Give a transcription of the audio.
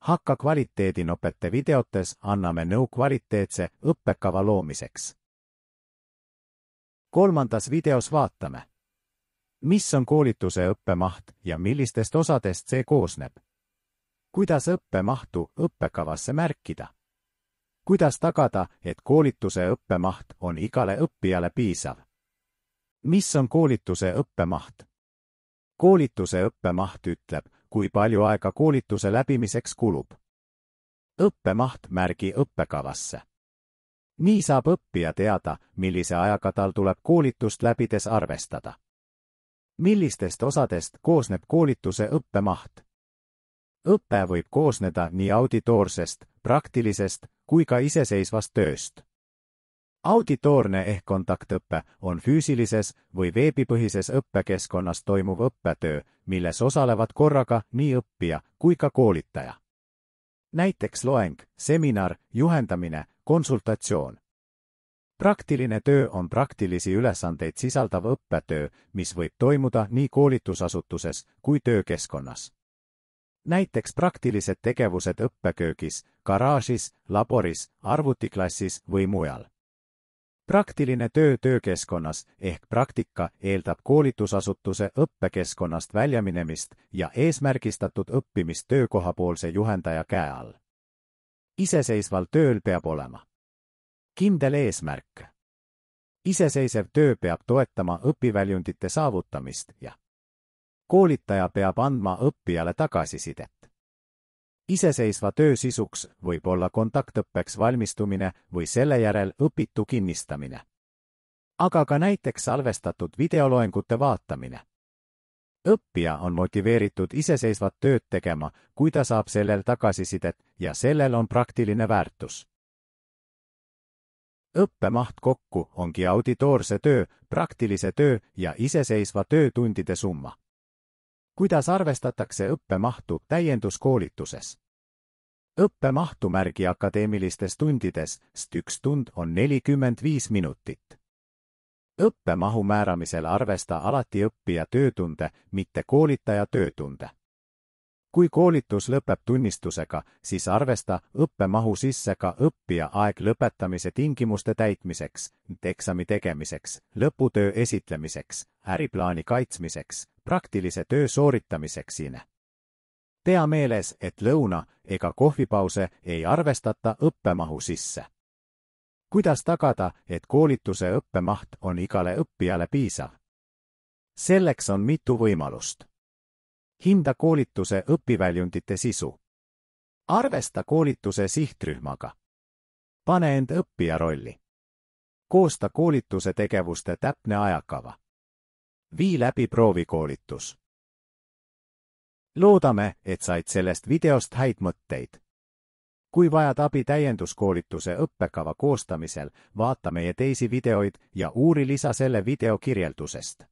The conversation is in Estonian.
Hakka kvaliteedinõpete videotes anname nõu kvaliteetse õppekava loomiseks. Kolmandas videos vaatame, mis on koolituse õppemaht ja millistest osadest see koosneb. Kuidas õppemahtu õppekavasse märkida? Kuidas tagada, et koolituse õppemaht on igale õppijale piisav? Mis on koolituse õppemaht? Koolituse õppemaht ütleb, kui palju aega koolituse läbimiseks kulub. Õppemaht märgi õppekavasse. Nii saab õppija teada, millise ajaga tal tuleb koolitust läbides arvestada. Millistest osadest koosneb koolituse õppemaht? Õpe võib koosneda nii auditoorsest, praktilisest kui ka iseseisvast tööst. Auditoorne ehk kontaktõpe on füüsilises või veebipõhises õppekeskkonnas toimuv õppetöö, milles osalevad korraga nii õppija kui ka koolitaja. Näiteks loeng, seminar, juhendamine, konsultatsioon. Praktiline töö on praktilisi ülesandeid sisaldav õppetöö, mis võib toimuda nii koolitusasutuses kui töökeskkonnas. Näiteks praktilised tegevused õppeköögis, garaažis, laboris, arvutiklassis või mujal. Praktiline töö töökeskkonnas ehk praktika eeldab koolitusasutuse õppekeskkonnast väljaminemist ja eesmärgistatud õppimist töökohapoolse juhendaja käe all. Iseseisval tööl peab olema kindel eesmärk. Iseseisev töö peab toetama õpiväljundite saavutamist ja koolitaja peab andma õppijale tagasisidet. Iseseisva töö sisuks võib olla kontaktõppeks valmistumine või selle järel õpitu kinnistamine. Aga ka näiteks salvestatud videoloengute vaatamine. Õppija on motiveeritud iseseisvat tööd tegema, kui ta saab sellel tagasisidet ja sellel on praktiline väärtus. Õppemaht kokku ongi auditoorse töö, praktilise töö ja iseseisva töötundide summa. Kuidas arvestatakse õppemahtu täienduskoolituses? Õppemahtu märgi akadeemilistes tundides, sest üks tund on 45 minutit. Õppemahu määramisel arvesta alati õppija töötunde, mitte koolitaja töötunde. Kui koolitus lõpeb tunnistusega, siis arvesta õppemahu sisse ka õppija aeg lõpetamise tingimuste täitmiseks, eksami tegemiseks, lõputöö esitlemiseks, äriplaani kaitsmiseks, praktilise töö sooritamiseks jne. Pea meeles, et lõuna ega kohvipause ei arvestata õppemahu sisse. Kuidas tagada, et koolituse õppemaht on igale õppijale piisav? Selleks on mitu võimalust. Hinda koolituse õpiväljundite sisu. Arvesta koolituse sihtrühmaga. Pane end õppija rolli. Koosta koolituse tegevuste täpne ajakava. Vii läbi proovikoolitus. Loodame, et said sellest videost häid mõtteid. Kui vajad abi täienduskoolituse õppekava koostamisel, vaata meie teisi videoid ja uuri lisa selle video kirjeldusest.